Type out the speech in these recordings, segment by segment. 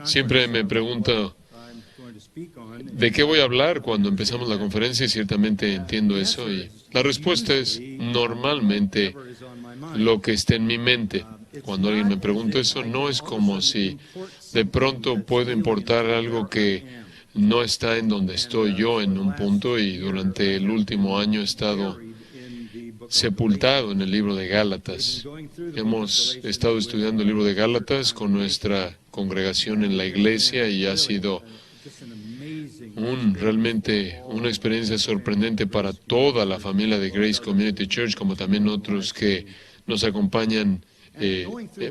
Siempre me pregunto ¿de qué voy a hablar cuando empezamos la conferencia? Y ciertamente entiendo eso. Y la respuesta es normalmente lo que está en mi mente. Cuando alguien me pregunta eso, no es como si de pronto puedo importar algo que no está en donde estoy yo en un punto, y durante el último año he estado sepultado en el libro de Gálatas. Hemos estado estudiando el libro de Gálatas con nuestra congregación en la iglesia y ha sido realmente una experiencia sorprendente para toda la familia de Grace Community Church, como también otros que nos acompañan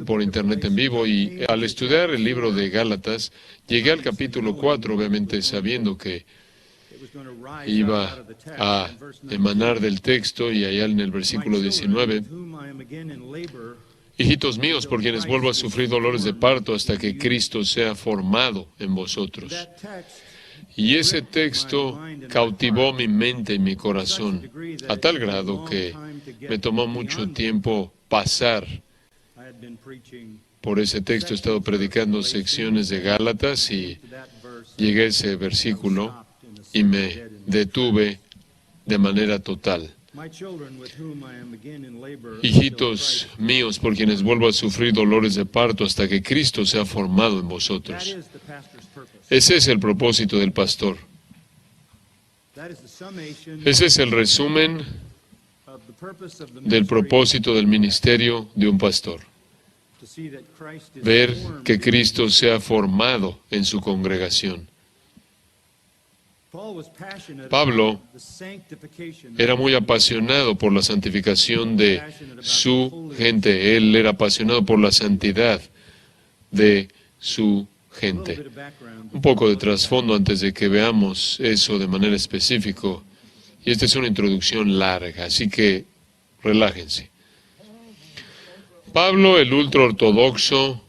por internet en vivo. Y al estudiar el libro de Gálatas, llegué al capítulo 4, obviamente sabiendo que iba a emanar del texto, y allá en el versículo 19, hijitos míos, por quienes vuelvo a sufrir dolores de parto hasta que Cristo sea formado en vosotros. Y ese texto cautivó mi mente y mi corazón a tal grado que me tomó mucho tiempo pasar por ese texto. He estado predicando secciones de Gálatas y llegué a ese versículo y me detuve de manera total. Hijitos míos, por quienes vuelvo a sufrir dolores de parto hasta que Cristo sea formado en vosotros. Ese es el propósito del pastor. Ese es el resumen del propósito del ministerio de un pastor. Ver que Cristo sea formado en su congregación. Pablo era muy apasionado por la santificación de su gente. Él era apasionado por la santidad de su gente. Un poco de trasfondo antes de que veamos eso de manera específica. Y esta es una introducción larga, así que relájense. Pablo, el ultraortodoxo,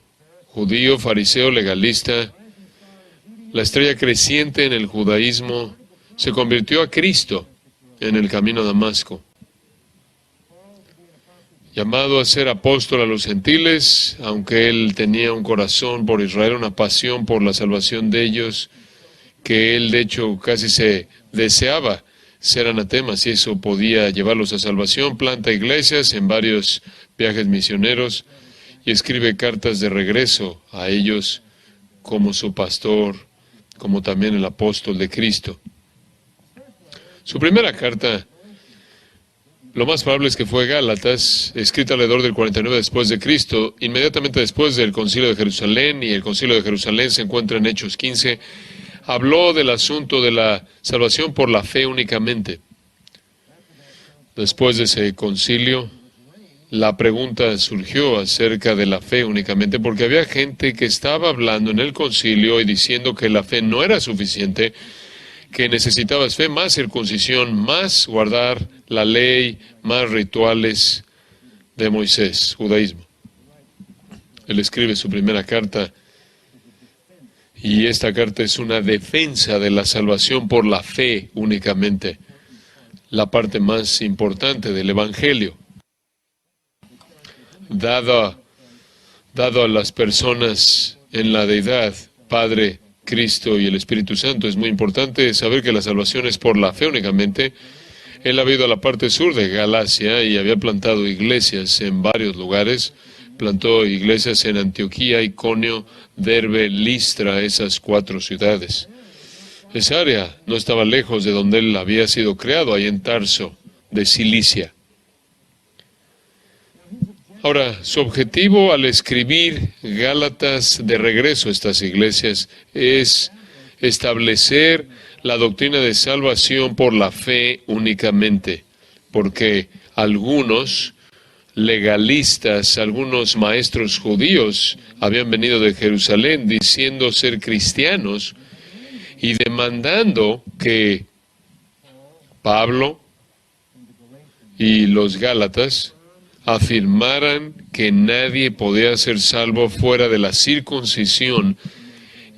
judío, fariseo, legalista, la estrella creciente en el judaísmo, se convirtió a Cristo en el camino a Damasco. Llamado a ser apóstol a los gentiles, aunque él tenía un corazón por Israel, una pasión por la salvación de ellos, que él de hecho casi se deseaba ser anatema, si eso podía llevarlos a salvación, planta iglesias en varios viajes misioneros y escribe cartas de regreso a ellos como su pastor, como también el apóstol de Cristo. Su primera carta, lo más probable es que fue Gálatas, escrita alrededor del 49 después de Cristo, inmediatamente después del Concilio de Jerusalén, y el Concilio de Jerusalén se encuentra en Hechos 15, habló del asunto de la salvación por la fe únicamente. Después de ese concilio, la pregunta surgió acerca de la fe únicamente, porque había gente que estaba hablando en el concilio y diciendo que la fe no era suficiente, que necesitabas fe, más circuncisión, más guardar la ley, más rituales de Moisés, judaísmo. Él escribe su primera carta, y esta carta es una defensa de la salvación por la fe únicamente, la parte más importante del Evangelio. Dado a las personas en la deidad, Padre, Cristo y el Espíritu Santo, es muy importante saber que la salvación es por la fe únicamente. Él había ido a la parte sur de Galacia y había plantado iglesias en varios lugares. Plantó iglesias en Antioquía, Iconio, Derbe, Listra, esas 4 ciudades. Esa área no estaba lejos de donde él había sido creado, ahí en Tarso, de Cilicia. Ahora, su objetivo al escribir Gálatas de regreso a estas iglesias es establecer la doctrina de salvación por la fe únicamente, porque algunos legalistas, algunos maestros judíos habían venido de Jerusalén diciendo ser cristianos y demandando que Pablo y los Gálatas afirmaran que nadie podía ser salvo fuera de la circuncisión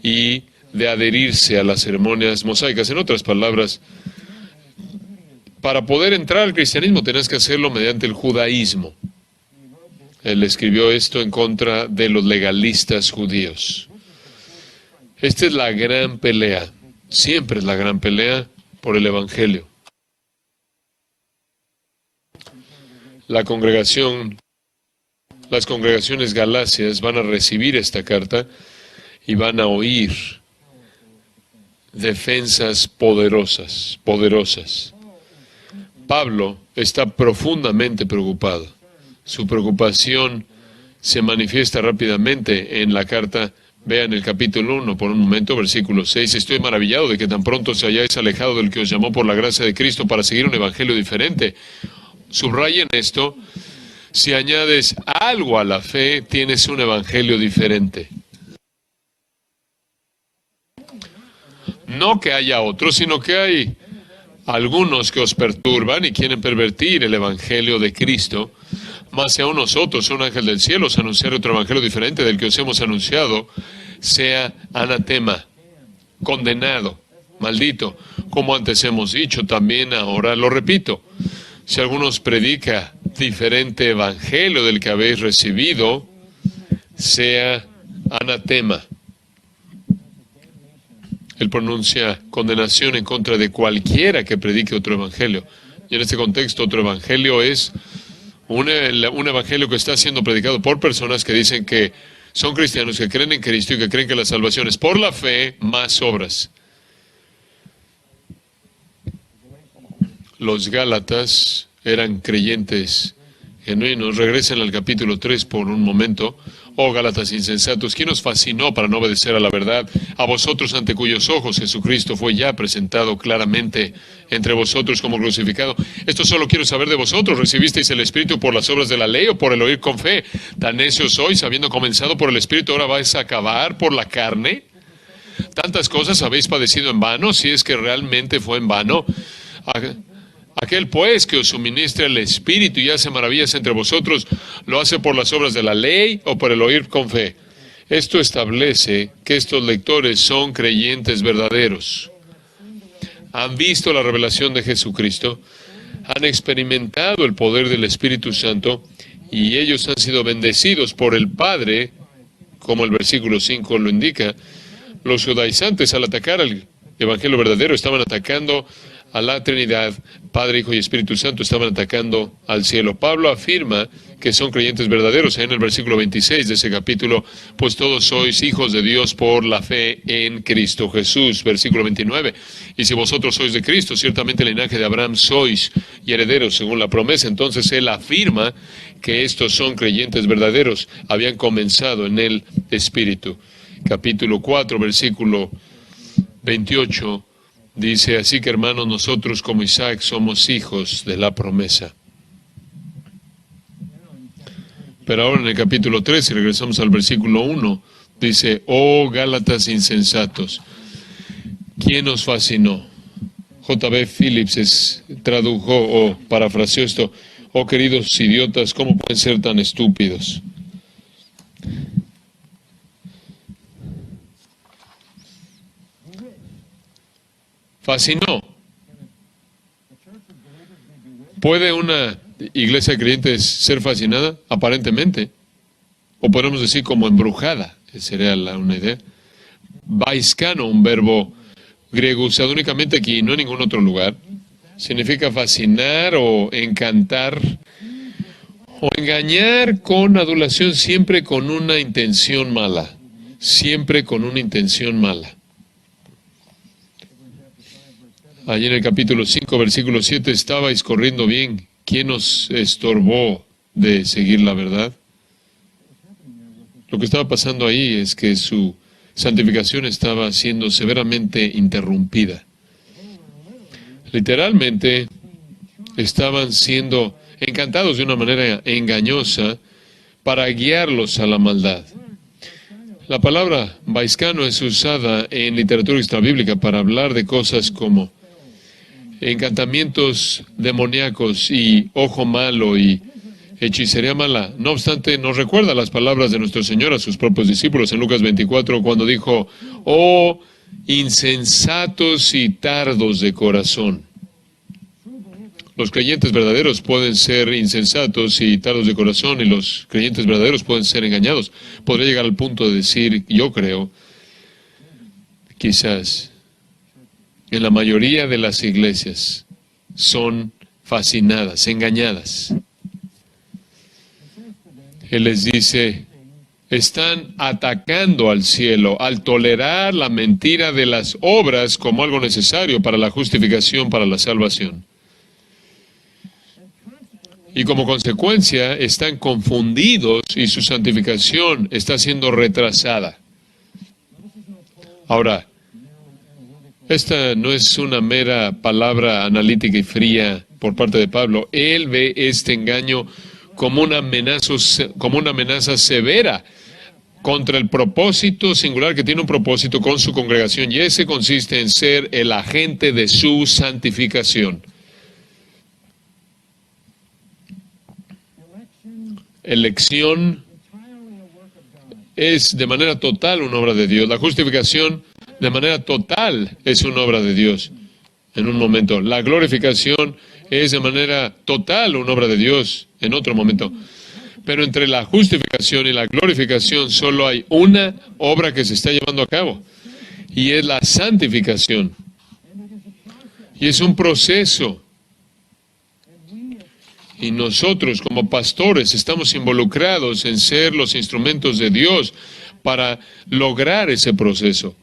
y de adherirse a las ceremonias mosaicas. En otras palabras, para poder entrar al cristianismo tenías que hacerlo mediante el judaísmo. Él escribió esto en contra de los legalistas judíos. Esta es la gran pelea, siempre es la gran pelea por el Evangelio. Las congregaciones galacias van a recibir esta carta y van a oír defensas poderosas. Pablo está profundamente preocupado. Su preocupación se manifiesta rápidamente en la carta. Vean el capítulo 1 por un momento, versículo 6. Estoy maravillado de que tan pronto se hayáis alejado del que os llamó por la gracia de Cristo para seguir un evangelio diferente. Subrayen esto. Si añades algo a la fe, tienes un evangelio diferente. No que haya otros, sino que hay algunos que os perturban y quieren pervertir el evangelio de Cristo. Mas si aún nosotros, un ángel del cielo, os anunciar otro evangelio diferente del que os hemos anunciado, sea anatema, condenado, maldito. Como antes hemos dicho, también ahora lo repito. Si alguno os predica diferente evangelio del que habéis recibido, sea anatema. Él pronuncia condenación en contra de cualquiera que predique otro evangelio. Y en este contexto, otro evangelio es un evangelio que está siendo predicado por personas que dicen que son cristianos, que creen en Cristo y que creen que la salvación es por la fe más obras. Los Gálatas eran creyentes genuinos. Regresen al capítulo 3 por un momento. Oh Gálatas insensatos, ¿quién os fascinó para no obedecer a la verdad? A vosotros ante cuyos ojos Jesucristo fue ya presentado claramente entre vosotros como crucificado. Esto solo quiero saber de vosotros. ¿Recibisteis el Espíritu por las obras de la ley o por el oír con fe? Tan necios sois, habiendo comenzado por el Espíritu, ahora vais a acabar por la carne. Tantas cosas habéis padecido en vano, si es que realmente fue en vano. Aquel pues que os suministra el Espíritu y hace maravillas entre vosotros, ¿lo hace por las obras de la ley o por el oír con fe? Esto establece que estos lectores son creyentes verdaderos. Han visto la revelación de Jesucristo, han experimentado el poder del Espíritu Santo y ellos han sido bendecidos por el Padre, como el versículo 5 lo indica. Los judaizantes, al atacar al Evangelio verdadero, estaban atacando a la Trinidad, Padre, Hijo y Espíritu Santo, estaban atacando al cielo. Pablo afirma que son creyentes verdaderos en el versículo 26 de ese capítulo, pues todos sois hijos de Dios por la fe en Cristo Jesús. Versículo 29, y si vosotros sois de Cristo, ciertamente el linaje de Abraham sois y herederos según la promesa. Entonces él afirma que estos son creyentes verdaderos, habían comenzado en el Espíritu. Capítulo 4, versículo 28, dice, así que hermanos, nosotros como Isaac somos hijos de la promesa. Pero ahora en el capítulo 3, si regresamos al versículo 1, dice, oh Gálatas insensatos, ¿quién os fascinó? J.B. Phillips tradujo o parafraseó esto, oh queridos idiotas, ¿cómo pueden ser tan estúpidos? Fascinó. ¿Puede una iglesia de creyentes ser fascinada? Aparentemente. O podemos decir como embrujada, sería una idea. Vaiskano, un verbo griego usado únicamente aquí, no en ningún otro lugar. Significa fascinar o encantar o engañar con adulación, siempre con una intención mala. Siempre con una intención mala. Allí en el capítulo 5, versículo 7, estabais corriendo bien. ¿Quién os estorbó de seguir la verdad? Lo que estaba pasando ahí es que su santificación estaba siendo severamente interrumpida. Literalmente, estaban siendo encantados de una manera engañosa para guiarlos a la maldad. La palabra vaiskano es usada en literatura extrabíblica para hablar de cosas como encantamientos demoníacos y ojo malo y hechicería mala. No obstante, nos recuerda las palabras de nuestro Señor a sus propios discípulos en Lucas 24, cuando dijo, oh insensatos y tardos de corazón. Los creyentes verdaderos pueden ser insensatos y tardos de corazón, y los creyentes verdaderos pueden ser engañados. Podría llegar al punto de decir, yo creo, quizás, en la mayoría de las iglesias son fascinadas, engañadas. Él les dice, están atacando al cielo al tolerar la mentira de las obras como algo necesario para la justificación, para la salvación. Y como consecuencia están confundidos y su santificación está siendo retrasada. Ahora, esta no es una mera palabra analítica y fría por parte de Pablo. Él ve este engaño como una amenaza severa contra el propósito singular que tiene un propósito con su congregación, y ese consiste en ser el agente de su santificación. Elección es de manera total una obra de Dios. La justificación de manera total es una obra de Dios. En un momento. La glorificación es de manera total una obra de Dios en otro momento. Pero entre la justificación y la glorificación solo hay una obra que se está llevando a cabo, y es la santificación. Y es un proceso. Y nosotros como pastores estamos involucrados en ser los instrumentos de Dios para lograr ese proceso.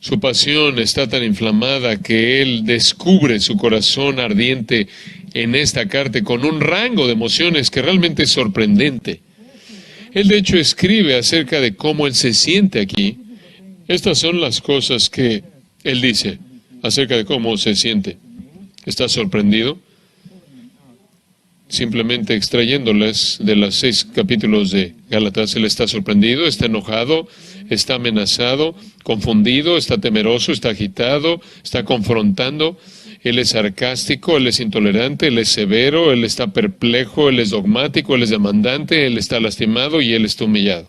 Su pasión está tan inflamada que él descubre su corazón ardiente en esta carta con un rango de emociones que realmente es sorprendente. Él de hecho escribe acerca de cómo él se siente aquí. Estas son las cosas que él dice acerca de cómo se siente. ¿Está sorprendido? Simplemente extrayéndolas de los 6 capítulos de Gálatas, él está sorprendido, está enojado, está amenazado, confundido, está temeroso, está agitado, está confrontando. Él es sarcástico, él es intolerante, él es severo, él está perplejo, él es dogmático, él es demandante, él está lastimado y él está humillado.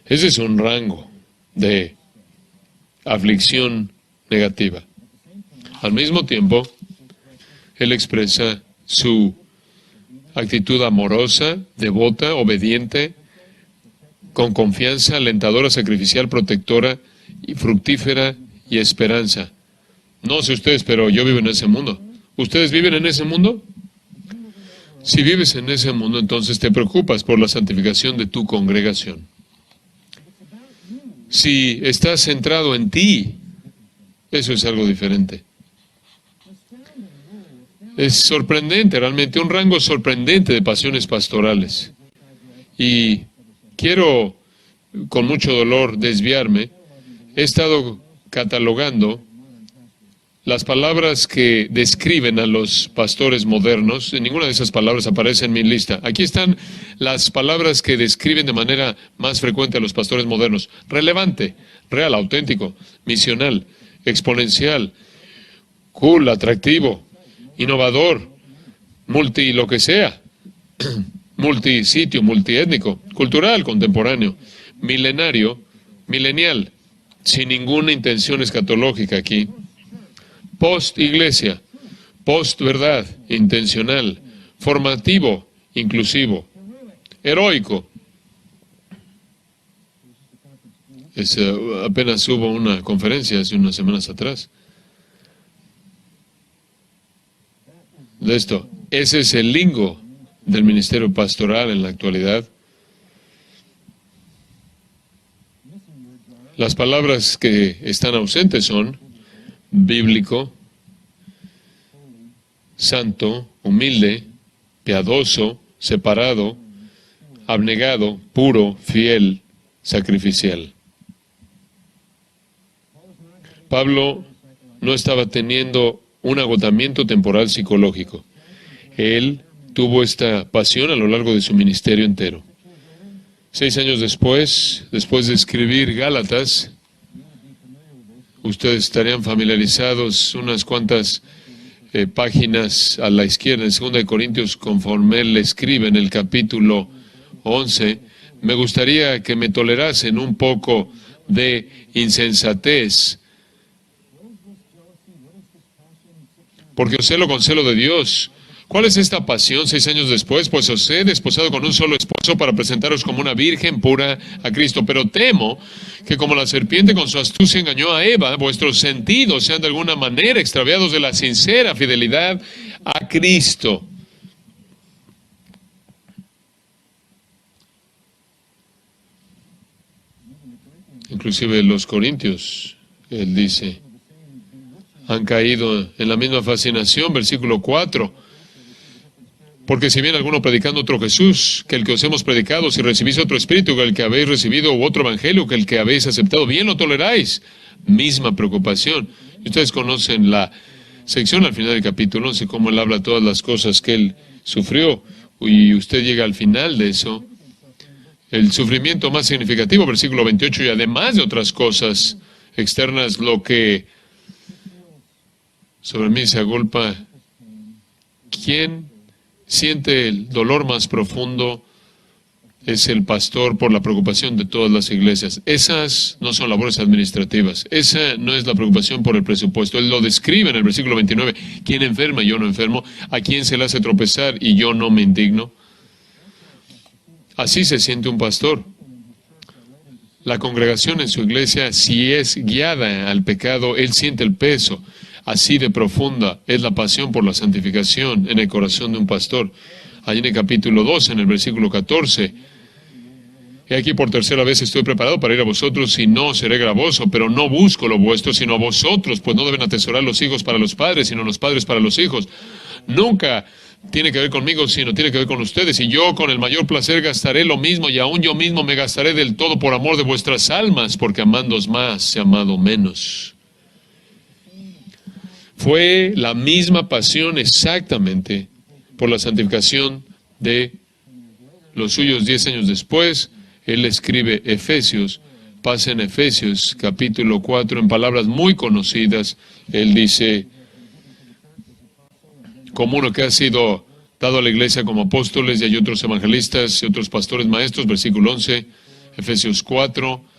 Ese es un rango de aflicción negativa. Al mismo tiempo, él expresa su actitud amorosa, devota, obediente, con confianza, alentadora, sacrificial, protectora, y fructífera y esperanza. No sé ustedes, pero yo vivo en ese mundo. ¿Ustedes viven en ese mundo? Si vives en ese mundo, entonces te preocupas por la santificación de tu congregación. Si estás centrado en ti, eso es algo diferente. Es sorprendente, realmente, un rango sorprendente de pasiones pastorales. Y quiero, con mucho dolor, desviarme. He estado catalogando las palabras que describen a los pastores modernos. Ninguna de esas palabras aparece en mi lista. Aquí están las palabras que describen de manera más frecuente a los pastores modernos. Relevante, real, auténtico, misional, exponencial, cool, atractivo, innovador, multi lo que sea, multisitio, multiétnico, cultural, contemporáneo, milenario, milenial, sin ninguna intención escatológica aquí, post-iglesia, post-verdad, intencional, formativo, inclusivo, heroico. Apenas hubo una conferencia hace unas semanas atrás de esto. Ese es el lingo del ministerio pastoral en la actualidad. Las palabras que están ausentes son bíblico, santo, humilde, piadoso, separado, abnegado, puro, fiel, sacrificial. Pablo no estaba teniendo un agotamiento temporal psicológico. Él tuvo esta pasión a lo largo de su ministerio entero. 6 años después de escribir Gálatas, ustedes estarían familiarizados unas cuantas páginas a la izquierda, en 2 Corintios, conforme él le escribe en el capítulo 11, me gustaría que me tolerasen un poco de insensatez porque os celo con celo de Dios. ¿Cuál es esta pasión 6 años después? Pues os he desposado con un solo esposo para presentaros como una virgen pura a Cristo. Pero temo que como la serpiente con su astucia engañó a Eva, vuestros sentidos sean de alguna manera extraviados de la sincera fidelidad a Cristo. Inclusive los corintios, él dice, han caído en la misma fascinación, versículo 4. Porque si bien alguno predicando otro Jesús, que el que os hemos predicado, si recibís otro espíritu que el que habéis recibido, u otro evangelio que el que habéis aceptado, bien lo toleráis. Misma preocupación. Y ustedes conocen la sección al final del capítulo 11, cómo él habla todas las cosas que él sufrió. Y usted llega al final de eso. El sufrimiento más significativo, versículo 28, y además de otras cosas externas, lo que sobre mí se agolpa. ¿Quién siente el dolor más profundo? Es el pastor por la preocupación de todas las iglesias. Esas no son labores administrativas. Esa no es la preocupación por el presupuesto. Él lo describe en el versículo 29. ¿Quién enferma y yo no enfermo? ¿A quién se le hace tropezar y yo no me indigno? Así se siente un pastor. La congregación en su iglesia, si es guiada al pecado, él siente el peso. Así de profunda es la pasión por la santificación en el corazón de un pastor. Allí en el capítulo 2, en el versículo 14, he aquí por tercera vez estoy preparado para ir a vosotros y no seré gravoso, pero no busco lo vuestro, sino a vosotros, pues no deben atesorar los hijos para los padres, sino los padres para los hijos. Nunca tiene que ver conmigo, sino tiene que ver con ustedes, y yo con el mayor placer gastaré lo mismo, y aún yo mismo me gastaré del todo por amor de vuestras almas, porque amándoos más, se ha amado menos. Fue la misma pasión exactamente por la santificación de los suyos 10 años después. Él escribe Efesios, pasa en Efesios capítulo 4, en palabras muy conocidas, él dice, como uno que ha sido dado a la iglesia como apóstoles, y hay otros evangelistas y otros pastores maestros, versículo 11, Efesios 4,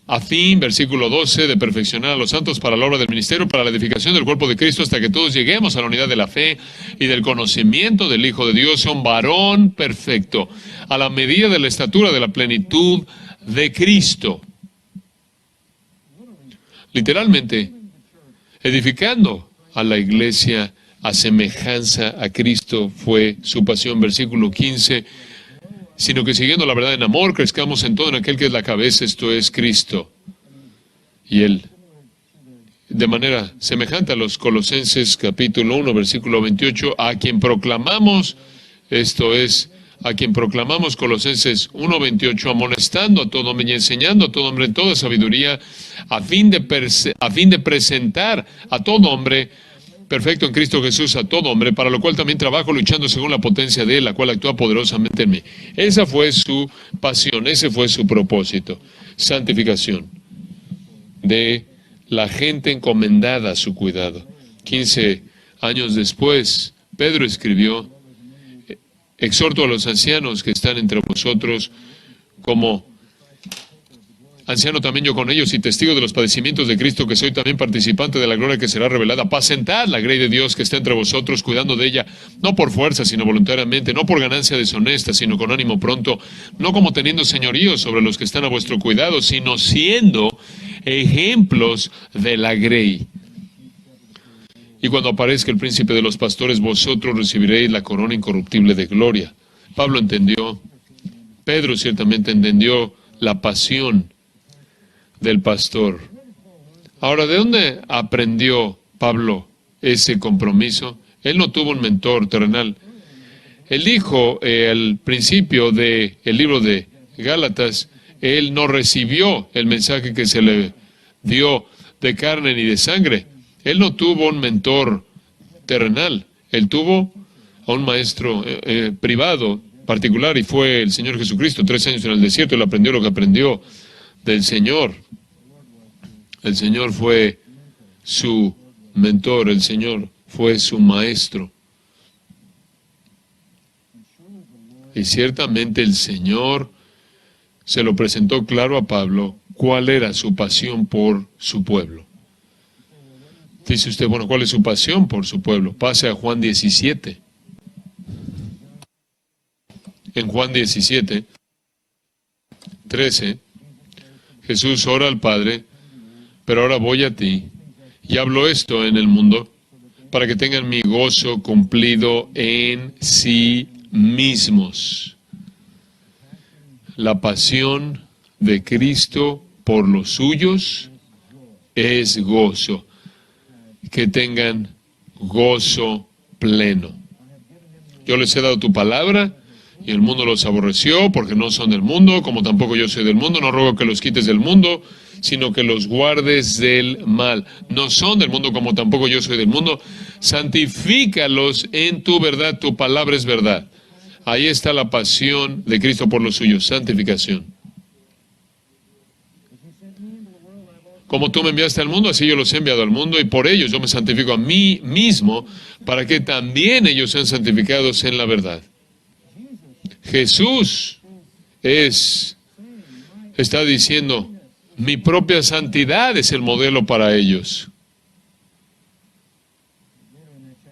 a fin, versículo 12, de perfeccionar a los santos para la obra del ministerio, para la edificación del cuerpo de Cristo, hasta que todos lleguemos a la unidad de la fe y del conocimiento del Hijo de Dios, un varón perfecto, a la medida de la estatura de la plenitud de Cristo. Literalmente, edificando a la iglesia a semejanza a Cristo fue su pasión, versículo 15, sino que siguiendo la verdad en amor, crezcamos en todo en aquel que es la cabeza, esto es Cristo. Y Él, de manera semejante a los Colosenses capítulo 1, versículo 28, a quien proclamamos, esto es, a quien proclamamos, Colosenses 1, 28, amonestando a todo hombre y enseñando a todo hombre en toda sabiduría, a fin de presentar a todo hombre perfecto en Cristo Jesús, a todo hombre, para lo cual también trabajo luchando según la potencia de Él, la cual actúa poderosamente en mí. Esa fue su pasión, ese fue su propósito. Santificación de la gente encomendada a su cuidado. 15 años después, Pedro escribió, exhorto a los ancianos que están entre vosotros como anciano también yo con ellos y testigo de los padecimientos de Cristo, que soy también participante de la gloria que será revelada. Apacentad la grey de Dios que está entre vosotros, cuidando de ella, no por fuerza, sino voluntariamente, no por ganancia deshonesta, sino con ánimo pronto, no como teniendo señorío sobre los que están a vuestro cuidado, sino siendo ejemplos de la grey. Y cuando aparezca el príncipe de los pastores, vosotros recibiréis la corona incorruptible de gloria. Pablo entendió, Pedro ciertamente entendió la pasión del pastor. Ahora, ¿de dónde aprendió Pablo ese compromiso? Él no tuvo un mentor terrenal. Él dijo al principio del libro de Gálatas, él no recibió el mensaje que se le dio de carne ni de sangre. Él no tuvo un mentor terrenal. Él tuvo a un maestro privado, particular, y fue el Señor Jesucristo. 3 años en el desierto, él aprendió lo que aprendió del Señor. El Señor fue su mentor, el Señor fue su maestro. Y ciertamente el Señor se lo presentó claro a Pablo, cuál era su pasión por su pueblo. Dice usted, bueno, ¿cuál es su pasión por su pueblo? Pase a Juan 17. En Juan 17, 13, Jesús ora al Padre, pero ahora voy a ti, y hablo esto en el mundo, para que tengan mi gozo cumplido en sí mismos. La pasión de Cristo por los suyos es gozo. Que tengan gozo pleno. Yo les he dado tu palabra, y el mundo los aborreció, porque no son del mundo, como tampoco yo soy del mundo. No ruego que los quites del mundo, sino que los guardes del mal. No son del mundo, como tampoco yo soy del mundo. Santifícalos en tu verdad, tu palabra es verdad. Ahí está la pasión de Cristo por los suyos, santificación. Como tú me enviaste al mundo, así yo los he enviado al mundo, y por ellos yo me santifico a mí mismo, para que también ellos sean santificados en la verdad. Jesús está diciendo, mi propia santidad es el modelo para ellos.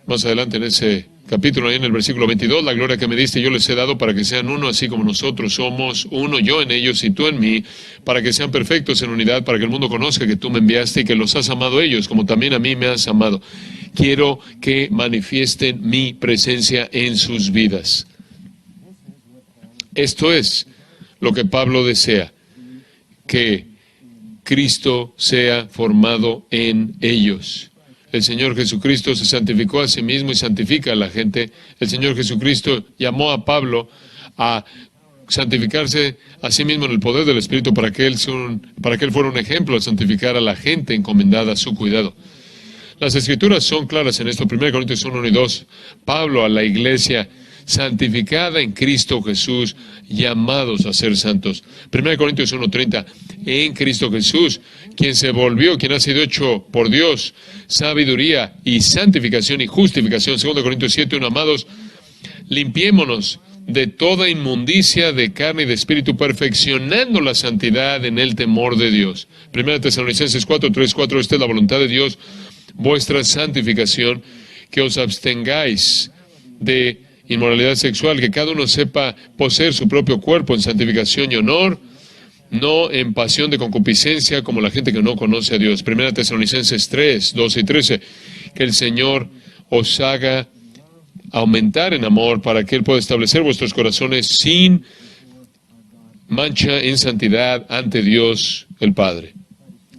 Más adelante en ese capítulo, ahí en el versículo 22, la gloria que me diste yo les he dado para que sean uno, así como nosotros somos uno, yo en ellos y tú en mí, para que sean perfectos en unidad, para que el mundo conozca que tú me enviaste y que los has amado a ellos, como también a mí me has amado. Quiero que manifiesten mi presencia en sus vidas. Esto es lo que Pablo desea, que Cristo sea formado en ellos. El Señor Jesucristo se santificó a sí mismo y santifica a la gente. El Señor Jesucristo llamó a Pablo a santificarse a sí mismo en el poder del Espíritu para que él fuera un ejemplo de santificar a la gente encomendada a su cuidado. Las Escrituras son claras en esto. 1 Corintios 1 y 2. Pablo a la iglesia santificada en Cristo Jesús, llamados a ser santos. 1 Corintios 1:30, en Cristo Jesús, quien ha sido hecho por Dios, sabiduría y santificación y justificación. 2 Corintios 7:1, amados, limpiémonos de toda inmundicia de carne y de espíritu, perfeccionando la santidad en el temor de Dios. 1 Tesalonicenses 4:3-4, esta es la voluntad de Dios, vuestra santificación, que os abstengáis de inmoralidad sexual, que cada uno sepa poseer su propio cuerpo en santificación y honor, no en pasión de concupiscencia como la gente que no conoce a Dios. 1 Tesalonicenses 3:12-13, que el Señor os haga aumentar en amor para que Él pueda establecer vuestros corazones sin mancha en santidad ante Dios el Padre.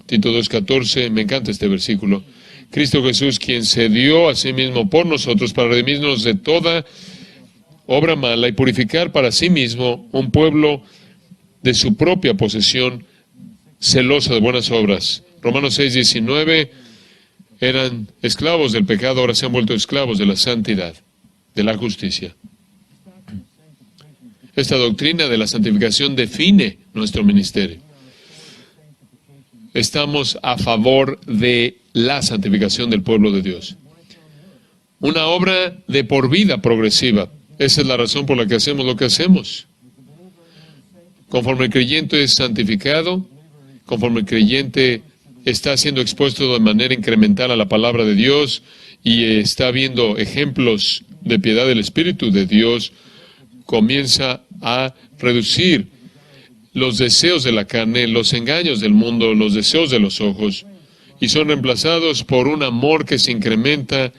Tito 2:14, me encanta este versículo. Cristo Jesús, quien se dio a sí mismo por nosotros para redimirnos de toda obra mala y purificar para sí mismo un pueblo de su propia posesión, celoso de buenas obras. Romanos 6:19, eran esclavos del pecado, ahora se han vuelto esclavos de la santidad, de la justicia. Esta doctrina de la santificación define nuestro ministerio. Estamos a favor de la santificación del pueblo de Dios. Una obra de por vida progresiva. Esa es la razón por la que hacemos lo que hacemos. Conforme el creyente es santificado, conforme el creyente está siendo expuesto de manera incremental a la palabra de Dios y está viendo ejemplos de piedad del Espíritu de Dios, comienza a reducir los deseos de la carne, los engaños del mundo, los deseos de los ojos, y son reemplazados por un amor que se incrementa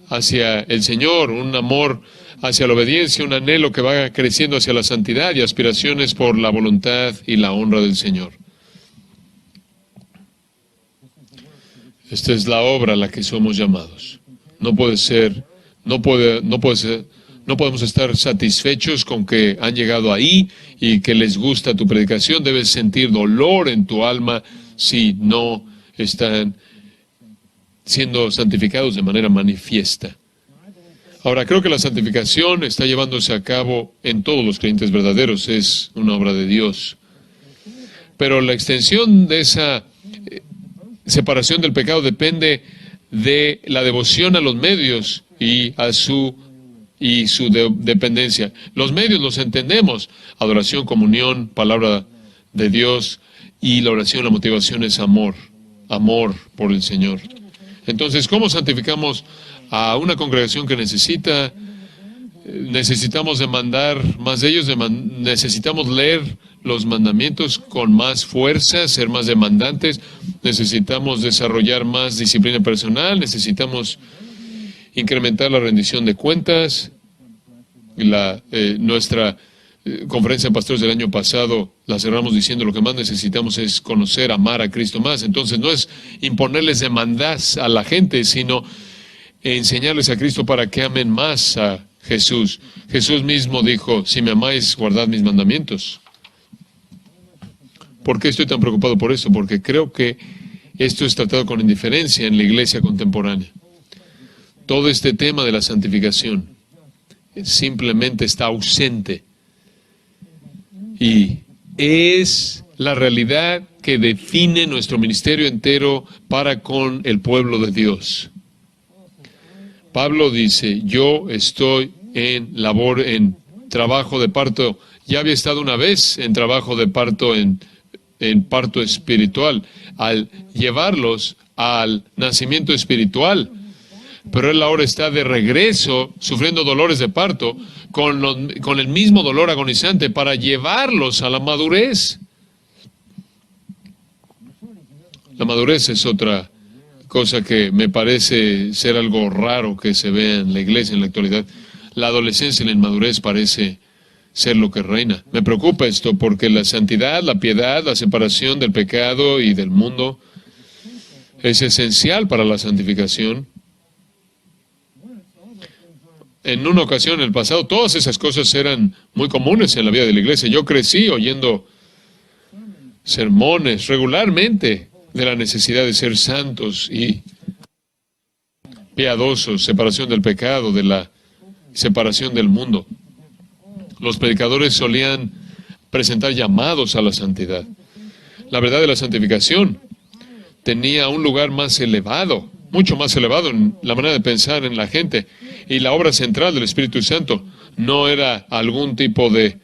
hacia el Señor, un amor hacia la obediencia, un anhelo que va creciendo hacia la santidad y aspiraciones por la voluntad y la honra del Señor. Esta es la obra a la que somos llamados. No podemos estar satisfechos con que han llegado ahí y que les gusta tu predicación. Debes sentir dolor en tu alma si no están siendo santificados de manera manifiesta. Ahora, creo que la santificación está llevándose a cabo en todos los creyentes verdaderos. Es una obra de Dios. Pero la extensión de esa separación del pecado depende de la devoción a los medios y su dependencia. Los medios los entendemos: adoración, comunión, palabra de Dios, y la oración, la motivación es amor por el Señor. Entonces, ¿cómo santificamos a una congregación que necesita? Necesitamos demandar más de ellos, necesitamos leer los mandamientos con más fuerza, ser más demandantes, necesitamos desarrollar más disciplina personal, necesitamos incrementar la rendición de cuentas. Nuestra conferencia de pastores del año pasado la cerramos diciendo lo que más necesitamos es conocer, amar a Cristo más. Entonces no es imponerles demandas a la gente, sino enseñarles a Cristo para que amen más a Jesús. Jesús mismo dijo, si me amáis, guardad mis mandamientos. ¿Por qué estoy tan preocupado por esto? Porque creo que esto es tratado con indiferencia en la iglesia contemporánea. Todo este tema de la santificación simplemente está ausente. Y es la realidad que define nuestro ministerio entero para con el pueblo de Dios. Pablo dice, yo estoy en trabajo de parto. Ya había estado una vez en trabajo de parto, en parto espiritual, al llevarlos al nacimiento espiritual. Pero él ahora está de regreso, sufriendo dolores de parto, con el mismo dolor agonizante, para llevarlos a la madurez. La madurez es otra cosa que me parece ser algo raro que se ve en la iglesia en la actualidad. La adolescencia y la inmadurez parece ser lo que reina. Me preocupa esto porque la santidad, la piedad, la separación del pecado y del mundo es esencial para la santificación. En una ocasión en el pasado, todas esas cosas eran muy comunes en la vida de la iglesia. Yo crecí oyendo sermones regularmente de la necesidad de ser santos y piadosos, separación del pecado, de la separación del mundo. Los predicadores solían presentar llamados a la santidad. La verdad de la santificación tenía un lugar más elevado, mucho más elevado en la manera de pensar en la gente. Y la obra central del Espíritu Santo no era algún tipo de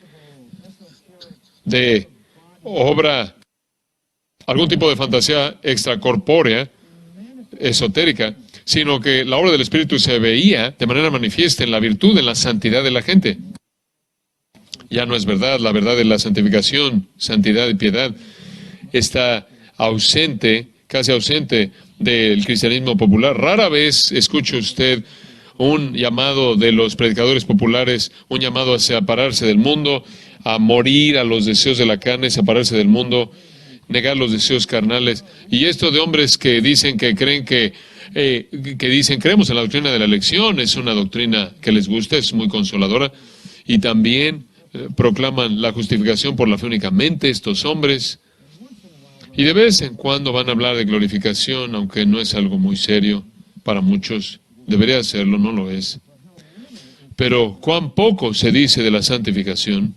obra, algún tipo de fantasía extracorpórea, esotérica, sino que la obra del Espíritu se veía de manera manifiesta en la virtud, en la santidad de la gente. Ya no es verdad, la verdad de la santificación, santidad y piedad está ausente, casi ausente del cristianismo popular. Rara vez escucha usted un llamado de los predicadores populares, un llamado a separarse del mundo, a morir a los deseos de la carne, separarse del mundo, negar los deseos carnales. Y esto de hombres que dicen que creen que dicen, creemos en la doctrina de la elección, es una doctrina que les gusta, es muy consoladora, y también proclaman la justificación por la fe únicamente, estos hombres, y de vez en cuando van a hablar de glorificación, aunque no es algo muy serio para muchos. Debería serlo, no lo es. Pero cuán poco se dice de la santificación.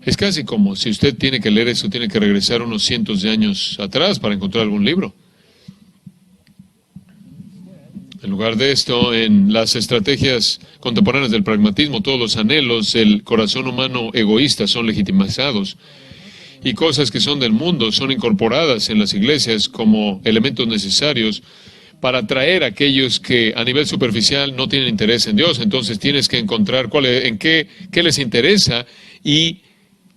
Es casi como si usted tiene que leer eso, tiene que regresar unos cientos de años atrás para encontrar algún libro. En lugar de esto, en las estrategias contemporáneas del pragmatismo, todos los anhelos del corazón humano egoísta son legitimizados. Y cosas que son del mundo son incorporadas en las iglesias como elementos necesarios para atraer a aquellos que a nivel superficial no tienen interés en Dios. Entonces tienes que encontrar qué les interesa y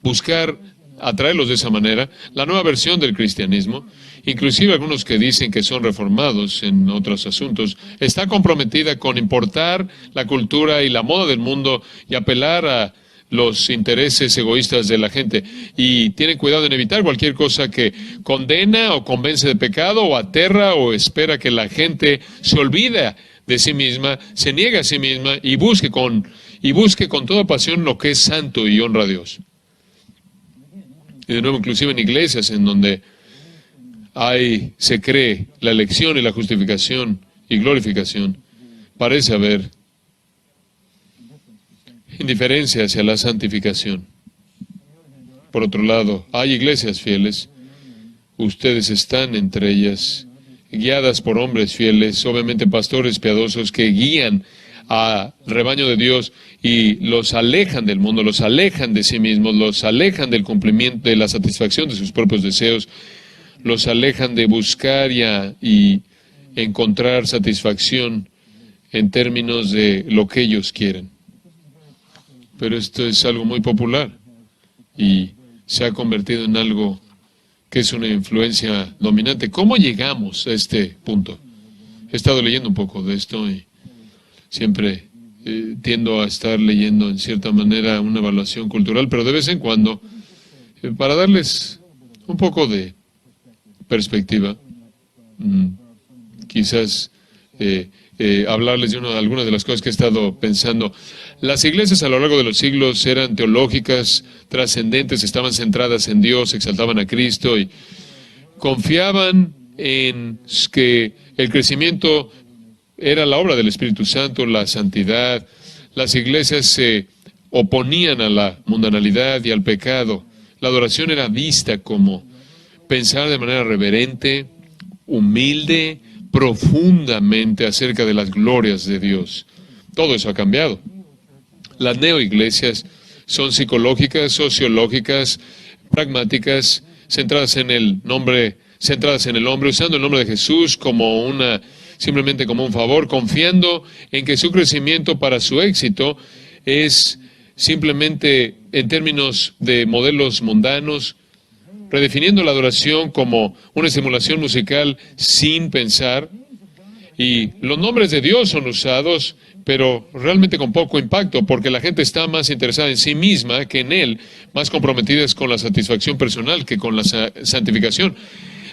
buscar atraerlos de esa manera. La nueva versión del cristianismo, inclusive algunos que dicen que son reformados en otros asuntos, está comprometida con importar la cultura y la moda del mundo y apelar a los intereses egoístas de la gente, y tienen cuidado en evitar cualquier cosa que condena o convence de pecado o aterra o espera que la gente se olvide de sí misma, se niegue a sí misma y busque con toda pasión lo que es santo y honra a Dios. Y de nuevo, inclusive en iglesias en donde se cree la elección y la justificación y glorificación, parece haber indiferencia hacia la santificación. Por otro lado, hay iglesias fieles, ustedes están entre ellas, guiadas por hombres fieles, obviamente pastores piadosos que guían al rebaño de Dios y los alejan del mundo, los alejan de sí mismos, los alejan del cumplimiento, de la satisfacción de sus propios deseos, los alejan de buscar y encontrar satisfacción en términos de lo que ellos quieren. Pero esto es algo muy popular y se ha convertido en algo que es una influencia dominante. ¿Cómo llegamos a este punto? He estado leyendo un poco de esto y siempre tiendo a estar leyendo en cierta manera una evaluación cultural, pero de vez en cuando, para darles un poco de perspectiva, quizás hablarles de algunas de las cosas que he estado pensando. Las iglesias a lo largo de los siglos eran teológicas, trascendentes, estaban centradas en Dios, exaltaban a Cristo y confiaban en que el crecimiento era la obra del Espíritu Santo, la santidad. Las iglesias se oponían a la mundanalidad y al pecado. La adoración era vista como pensar de manera reverente, humilde, profundamente acerca de las glorias de Dios. Todo eso ha cambiado. Las neoiglesias son psicológicas, sociológicas, pragmáticas, centradas en el hombre, usando el nombre de Jesús simplemente como un favor, confiando en que su crecimiento para su éxito es simplemente en términos de modelos mundanos, redefiniendo la adoración como una estimulación musical sin pensar, y los nombres de Dios son usados, pero realmente con poco impacto, porque la gente está más interesada en sí misma que en Él, más comprometidas con la satisfacción personal que con la santificación.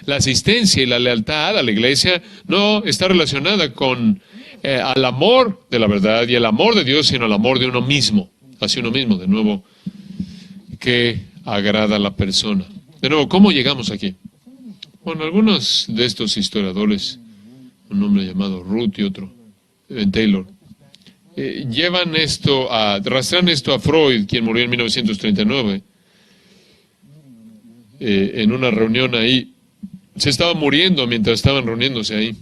La asistencia y la lealtad a la iglesia no está relacionada con al amor de la verdad y el amor de Dios, sino al amor de uno mismo, hacia uno mismo, de nuevo, que agrada a la persona. De nuevo, ¿cómo llegamos aquí? Bueno, algunos de estos historiadores, un hombre llamado Ruth y otro, Taylor, rastrean esto a Freud, quien murió en 1939, en una reunión ahí. Se estaba muriendo mientras estaban reuniéndose ahí.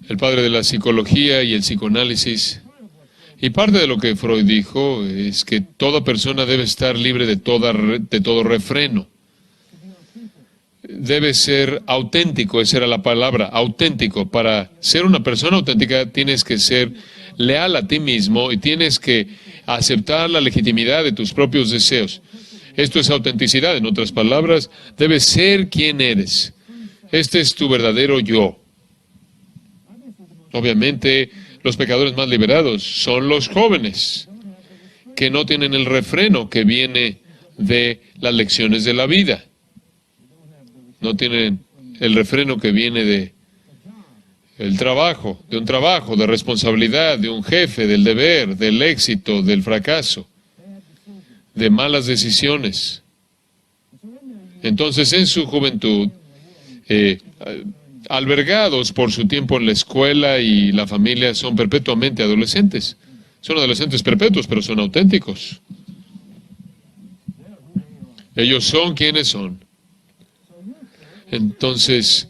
El padre de la psicología y el psicoanálisis. Y parte de lo que Freud dijo es que toda persona debe estar libre de todo refreno. Debe ser auténtico, esa era la palabra, auténtico. Para ser una persona auténtica tienes que ser leal a ti mismo y tienes que aceptar la legitimidad de tus propios deseos. Esto es autenticidad, en otras palabras, debes ser quien eres. Este es tu verdadero yo. Obviamente, los pecadores más liberados son los jóvenes, que no tienen el refreno que viene de las lecciones de la vida. No tienen el refreno que viene de un trabajo, de responsabilidad, de un jefe, del deber, del éxito, del fracaso, de malas decisiones. Entonces, en su juventud, albergados por su tiempo en la escuela y la familia, son perpetuamente adolescentes. Son adolescentes perpetuos, pero son auténticos. Ellos son quienes son. Entonces,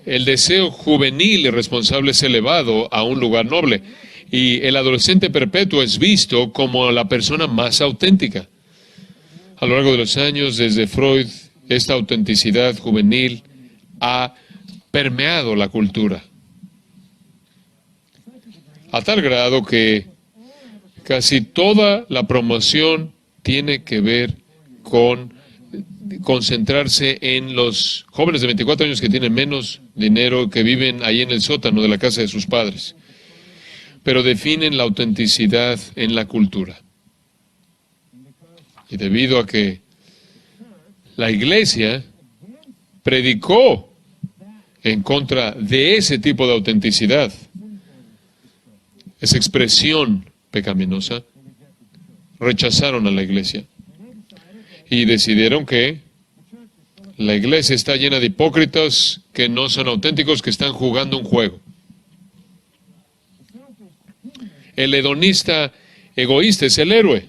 el deseo juvenil y responsable es elevado a un lugar noble. Y el adolescente perpetuo es visto como la persona más auténtica. A lo largo de los años, desde Freud, esta autenticidad juvenil ha permeado la cultura. A tal grado que casi toda la promoción tiene que ver con concentrarse en los jóvenes de 24 años que tienen menos dinero, que viven ahí en el sótano de la casa de sus padres, pero definen la autenticidad en la cultura. Y debido a que la iglesia predicó en contra de ese tipo de autenticidad, esa expresión pecaminosa, rechazaron a la iglesia. Y decidieron que la iglesia está llena de hipócritas que no son auténticos, que están jugando un juego. El hedonista egoísta es el héroe.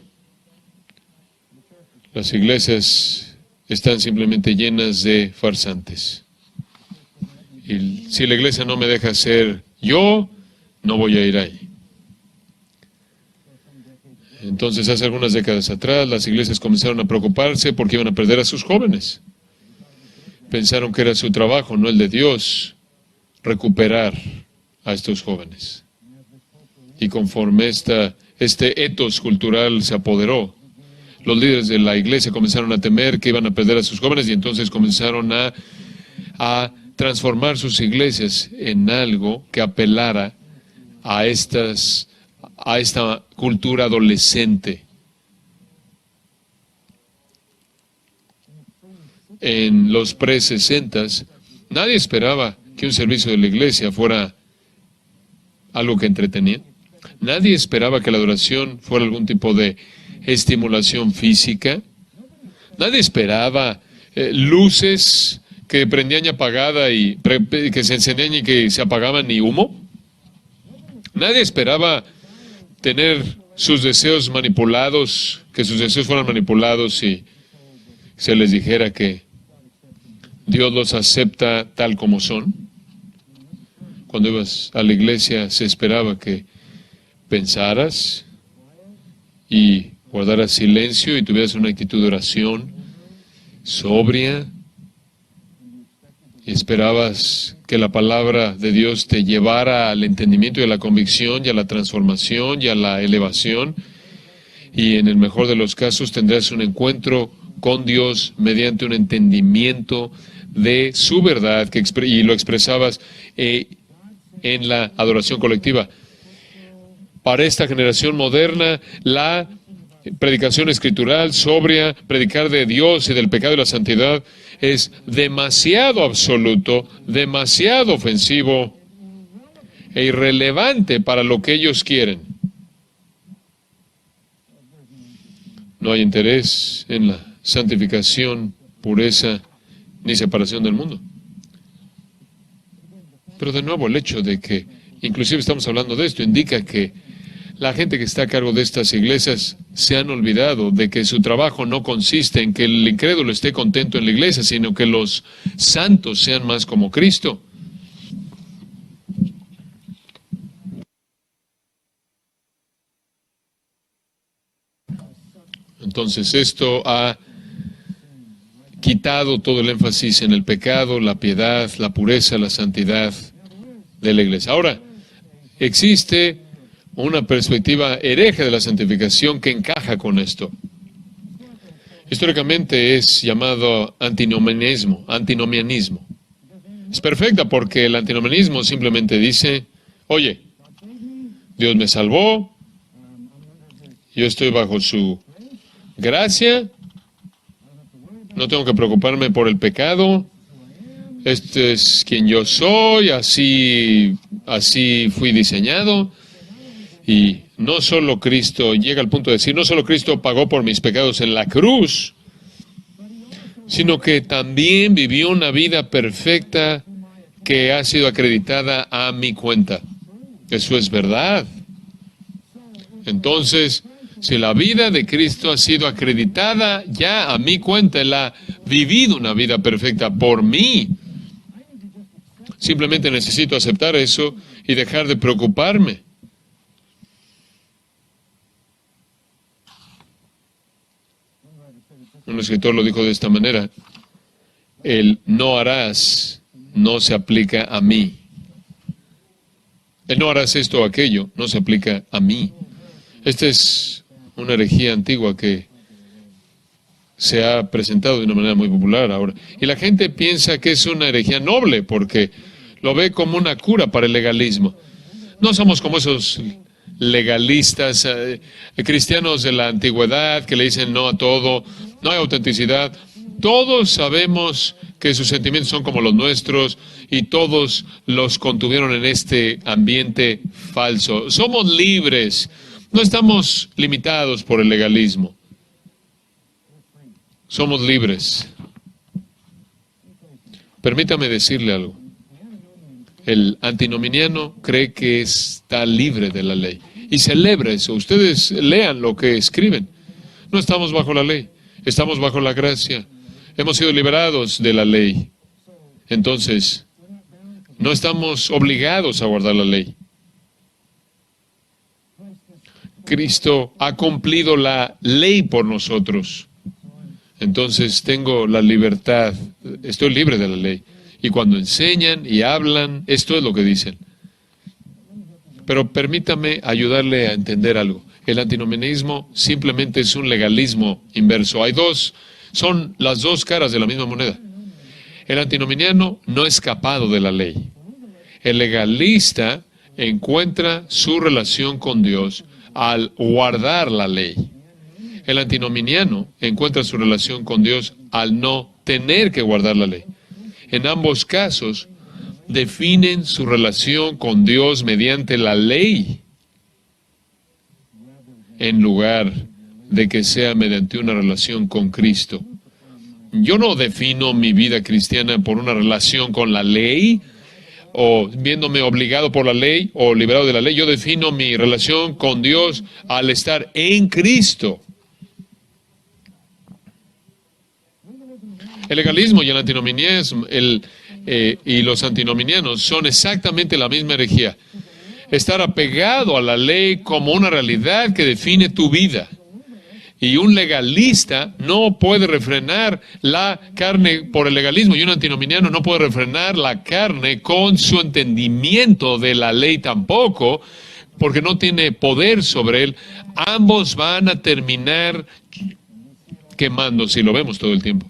Las iglesias están simplemente llenas de farsantes. Y si la iglesia no me deja ser yo, no voy a ir ahí. Entonces, hace algunas décadas atrás, las iglesias comenzaron a preocuparse porque iban a perder a sus jóvenes. Pensaron que era su trabajo, no el de Dios, recuperar a estos jóvenes. Y conforme este etos cultural se apoderó, los líderes de la iglesia comenzaron a temer que iban a perder a sus jóvenes y entonces comenzaron a transformar sus iglesias en algo que apelara a esta cultura adolescente. En los pre-60s, nadie esperaba que un servicio de la iglesia fuera algo que entretenía. Nadie esperaba que la adoración fuera algún tipo de estimulación física. Nadie esperaba luces que prendían y apagaban y que se encendían y que se apagaban y humo. Nadie esperaba tener sus deseos manipulados, que sus deseos fueran manipulados y se les dijera que Dios los acepta tal como son. Cuando ibas a la iglesia se esperaba que pensaras y guardaras silencio y tuvieras una actitud de oración sobria y esperabas que la palabra de Dios te llevara al entendimiento y a la convicción y a la transformación y a la elevación, y en el mejor de los casos tendrás un encuentro con Dios mediante un entendimiento de su verdad y lo expresabas en la adoración colectiva. Para esta generación moderna, la predicación escritural, sobria, predicar de Dios y del pecado y la santidad es demasiado absoluto, demasiado ofensivo e irrelevante para lo que ellos quieren. No hay interés en la santificación, pureza, ni separación del mundo. Pero de nuevo, el hecho de que, inclusive estamos hablando de esto, indica que la gente que está a cargo de estas iglesias se han olvidado de que su trabajo no consiste en que el incrédulo esté contento en la iglesia, sino que los santos sean más como Cristo. Entonces esto ha quitado todo el énfasis en el pecado, la piedad, la pureza, la santidad de la iglesia. Ahora, existe una perspectiva hereje de la santificación que encaja con esto. Históricamente es llamado antinomianismo. Es perfecta porque el antinomianismo simplemente dice, oye, Dios me salvó, yo estoy bajo su gracia, no tengo que preocuparme por el pecado, este es quien yo soy, así fui diseñado. Y no solo Cristo, llega al punto de decir, no solo Cristo pagó por mis pecados en la cruz, sino que también vivió una vida perfecta que ha sido acreditada a mi cuenta. Eso es verdad. Entonces, si la vida de Cristo ha sido acreditada ya a mi cuenta, Él ha vivido una vida perfecta por mí. Simplemente necesito aceptar eso y dejar de preocuparme. Un escritor lo dijo de esta manera: el no harás no se aplica a mí. El no harás esto o aquello no se aplica a mí. Esta es una herejía antigua que se ha presentado de una manera muy popular ahora. Y la gente piensa que es una herejía noble porque lo ve como una cura para el legalismo. No somos como esos legalistas cristianos de la antigüedad que le dicen no a todo, no hay autenticidad. Todos sabemos que sus sentimientos son como los nuestros y todos los contuvieron en este ambiente falso. Somos libres, no estamos limitados por el legalismo. Somos libres. Permítame decirle algo. El antinominiano cree que está libre de la ley y celebra eso. Ustedes lean lo que escriben. No estamos bajo la ley, estamos bajo la gracia. Hemos sido liberados de la ley. Entonces, No estamos obligados a guardar la ley. Cristo ha cumplido la ley por nosotros. Entonces tengo la libertad, estoy libre de la ley. Y cuando enseñan y hablan, esto es lo que dicen. Pero permítame ayudarle a entender algo. El antinomianismo simplemente es un legalismo inverso. Son las dos caras de la misma moneda. El antinomiano no ha escapado de la ley. El legalista encuentra su relación con Dios al guardar la ley. El antinominiano encuentra su relación con Dios al no tener que guardar la ley. En ambos casos, definen su relación con Dios mediante la ley, en lugar de que sea mediante una relación con Cristo. Yo no defino mi vida cristiana por una relación con la ley, o viéndome obligado por la ley, o liberado de la ley. Yo defino mi relación con Dios al estar en Cristo. El legalismo y el antinomianismo y los antinominianos son exactamente la misma herejía. Estar apegado a la ley como una realidad que define tu vida. Y un legalista no puede refrenar la carne por el legalismo, y un antinominiano no puede refrenar la carne con su entendimiento de la ley tampoco, porque no tiene poder sobre él. Ambos van a terminar quemándose, y lo vemos todo el tiempo.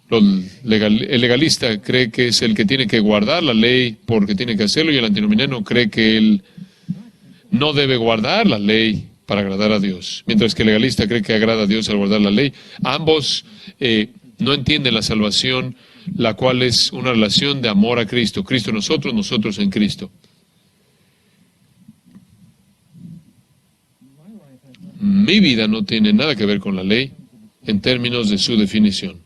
El legalista cree que es el que tiene que guardar la ley porque tiene que hacerlo, y el antinominiano cree que él no debe guardar la ley para agradar a Dios, mientras que el legalista cree que agrada a Dios al guardar la ley. Ambos no entienden la salvación, la cual es una relación de amor a Cristo. Cristo en nosotros, nosotros en Cristo. Mi vida no tiene nada que ver con la ley en términos de su definición.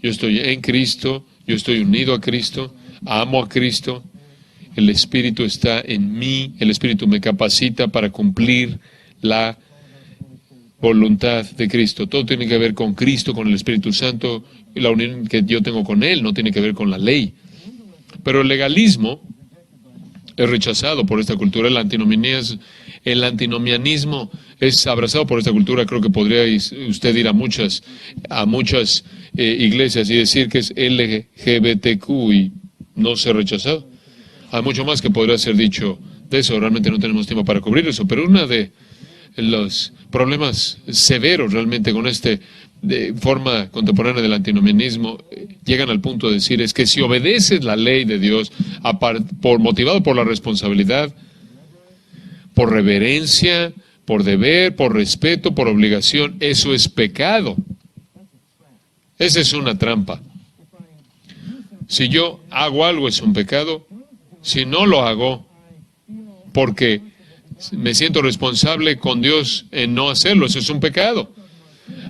Yo estoy en Cristo, yo estoy unido a Cristo, amo a Cristo, el Espíritu está en mí, el Espíritu me capacita para cumplir la voluntad de Cristo. Todo tiene que ver con Cristo, con el Espíritu Santo, y la unión que yo tengo con Él no tiene que ver con la ley. Pero el legalismo es rechazado por esta cultura. El antinomianismo es abrazado por esta cultura. Creo que podría usted ir a muchas iglesias y decir que es LGBTQ y no ser rechazado. Hay mucho más que podría ser dicho de eso. Realmente no tenemos tiempo para cubrir eso. Pero uno de los problemas severos realmente con de forma contemporánea del antinomianismo llegan al punto de decir es que si obedeces la ley de Dios motivado por la responsabilidad, por reverencia, por deber, por respeto, por obligación, eso es pecado. Esa es una trampa. Si yo hago algo es un pecado. Si no lo hago porque me siento responsable con Dios en no hacerlo, eso es un pecado.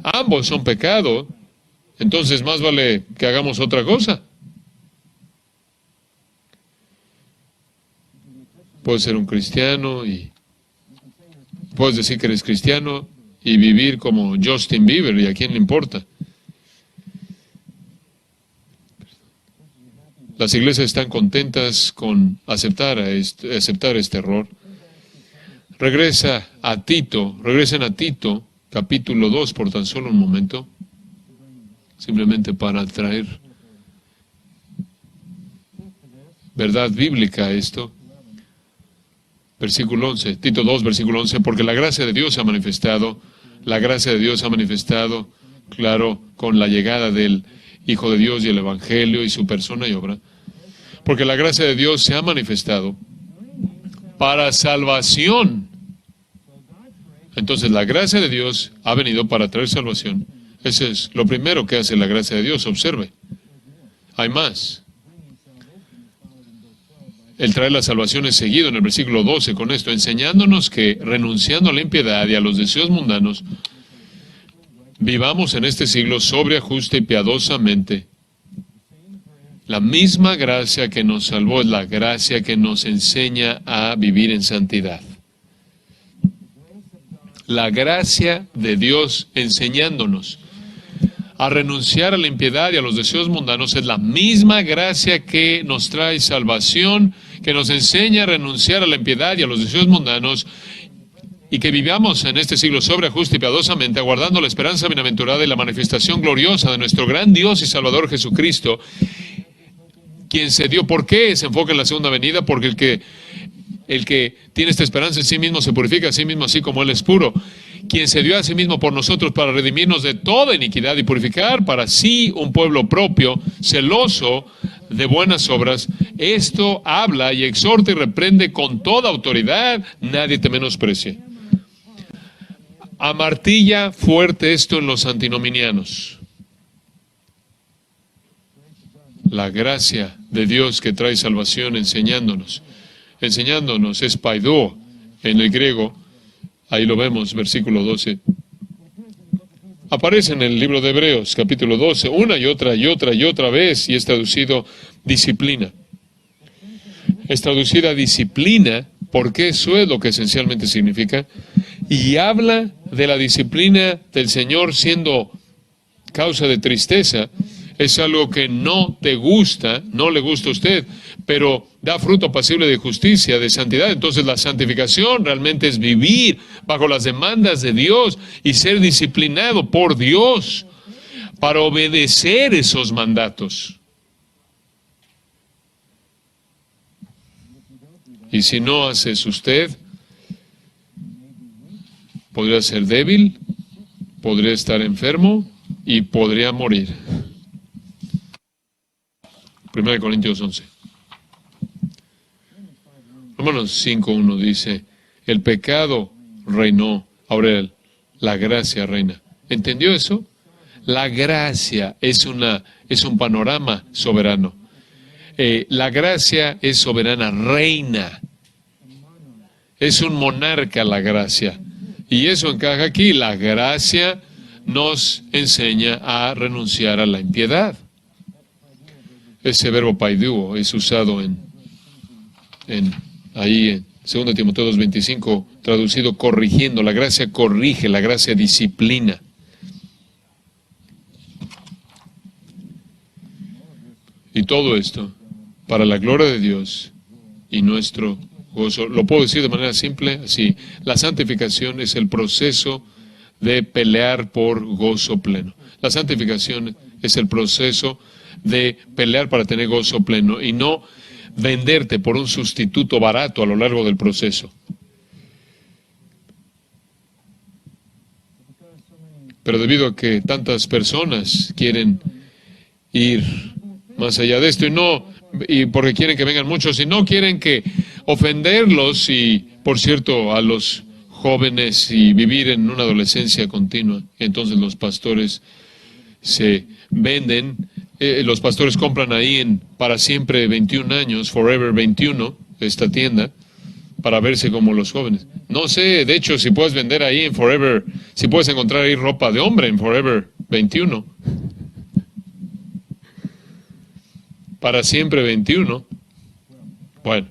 Ambos son pecado, entonces más vale que hagamos otra cosa. Puedes ser un cristiano y puedes decir que eres cristiano y vivir como Justin Bieber, ¿y a quién le importa? Las iglesias están contentas con aceptar este error. Regresen a Tito, capítulo 2, por tan solo un momento, simplemente para traer verdad bíblica a esto. Versículo 11, Tito 2, versículo 11, porque la gracia de Dios se ha manifestado, claro, con la llegada del Hijo de Dios y el Evangelio y su persona y obra, porque la gracia de Dios se ha manifestado para salvación. Entonces la gracia de Dios ha venido para traer salvación. Eso es lo primero que hace la gracia de Dios. Observe, hay más. El traer la salvación es seguido en el versículo 12 con esto, enseñándonos que renunciando a la impiedad y a los deseos mundanos, vivamos en este siglo sobria, justa y piadosamente. La misma gracia que nos salvó es la gracia que nos enseña a vivir en santidad. La gracia de Dios enseñándonos a renunciar a la impiedad y a los deseos mundanos, es la misma gracia que nos trae salvación, que nos enseña a renunciar a la impiedad y a los deseos mundanos, y que vivamos en este siglo sobre justo y piadosamente, aguardando la esperanza bienaventurada y la manifestación gloriosa de nuestro gran Dios y Salvador Jesucristo, quien se dio. ¿Por qué se enfoca en la segunda venida? Porque el que tiene esta esperanza en sí mismo se purifica a sí mismo, así como Él es puro. Quien se dio a sí mismo por nosotros para redimirnos de toda iniquidad y purificar para sí un pueblo propio, celoso de buenas obras. Esto habla y exhorta y reprende con toda autoridad, nadie te menosprecie. Amartilla fuerte esto en los antinominianos. La gracia de Dios que trae salvación enseñándonos es paido en el griego. Ahí lo vemos, versículo 12. Aparece en el libro de Hebreos, capítulo 12, una y otra vez, y es traducido disciplina. Es traducida disciplina porque eso es lo que esencialmente significa. Y habla de la disciplina del Señor siendo causa de tristeza. Es algo que no te gusta, no le gusta a usted, pero da fruto pasible de justicia, de santidad. Entonces la santificación realmente es vivir bajo las demandas de Dios y ser disciplinado por Dios para obedecer esos mandatos. Y si no haces usted, podría ser débil, podría estar enfermo y podría morir. 1 Corintios 11. Romanos 5:1 dice, el pecado reinó, ahora la gracia reina. ¿Entendió eso? La gracia es un panorama soberano. La gracia es soberana, reina. Es un monarca la gracia. Y eso encaja aquí. La gracia nos enseña a renunciar a la impiedad. Ese verbo paiduo es usado ahí en 2 Timoteo 2:25, traducido corrigiendo. La gracia corrige, la gracia disciplina. Y todo esto para la gloria de Dios y nuestro gozo. Lo puedo decir de manera simple, así. La santificación es el proceso de pelear por gozo pleno. La santificación es el proceso de pelear para tener gozo pleno y no venderte por un sustituto barato a lo largo del proceso. Pero debido a que tantas personas quieren ir más allá de esto y porque quieren que vengan muchos y no quieren que ofenderlos y, por cierto, a los jóvenes y vivir en una adolescencia continua, entonces los pastores se venden. Los pastores compran ahí en para siempre 21 años, Forever 21, esta tienda, para verse como los jóvenes. No sé, de hecho, si puedes vender ahí en Forever, si puedes encontrar ahí ropa de hombre en Forever 21. Para siempre 21. Bueno,